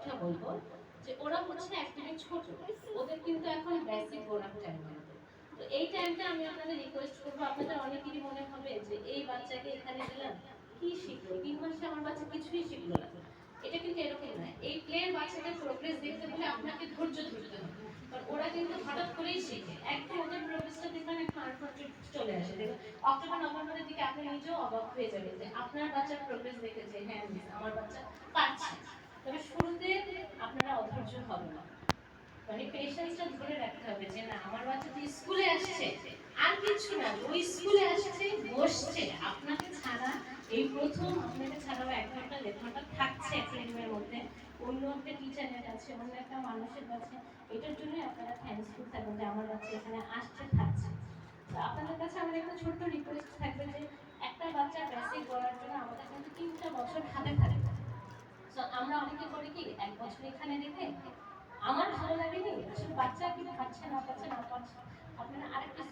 কথা বলবো যে ওরা হচ্ছে একদমই ছোট, ওদের কিন্তু এখন বেসিক গ্রোন আপ টাইম। তো এই টাইমটা আমি আপনাদের রিকোয়েস্ট করবো, আপনাদের অনেকেরই মনে হবে যে এই বাচ্চাকে এখানে দিলাম কি শিখলো, 3 মাসে আমার বাচ্চা কিছুই শিখলো না। এটা কিন্তু এরকম নয়। এই প্লের বাচ্চাদের প্রোগ্রেস দেখতে হলে আপনাকে ধৈর্য ধরতে হবে, কারণ ওরা কিন্তু হঠাৎ করেই শিখে। একদম ওদের প্রোগ্রেসটা দেখবেন একটা আনফরচুনেট চলে আসে। দেখবেন অক্টোবর নভেম্বরের দিকে আপনি নিজেও অবাক হয়ে যাবেন যে আপনার বাচ্চার প্রোগ্রেস দেখেছে, হ্যাঁ মিস আমার বাচ্চা পারছে। তবে শুরুতে আপনারা অধৈর্য হবেন না, মানে পেশেন্সটা ধরে রাখতে হবে যে না আমার বাচ্চা তো স্কুলে আসছে, আর কিছু না, ওই স্কুলে আসছে বসছে আপনাকে ছাড়া, এই প্রথম আপনাকে ছাড়াও 1 ঘন্টা 1.5 ঘন্টা থাকছে একটা রুমের মধ্যে, অন্য একটা টিচারের কাছে, অন্য একটা মানুষের কাছে। এটার জন্যই আপনারা থ্যাঙ্কসফুল থাকবেন যে আমার বাচ্চা এখানে আসছে থাকছে। তো আপনাদের কাছে আমার একটা ছোট্ট রিকোয়েস্ট থাকবে যে একটা বাচ্চা বেসিক করার জন্য আমাদের কিন্তু 3টা বছর হাতে থাকে। তো আমরা অনেকে করি কি 1 বছর এখানে রেখে আমার ভালো লাগেনি আসলে বাচ্চা কি খাচ্ছে না পাচ্ছে না পাচ্ছে, আপনারা আরেকটা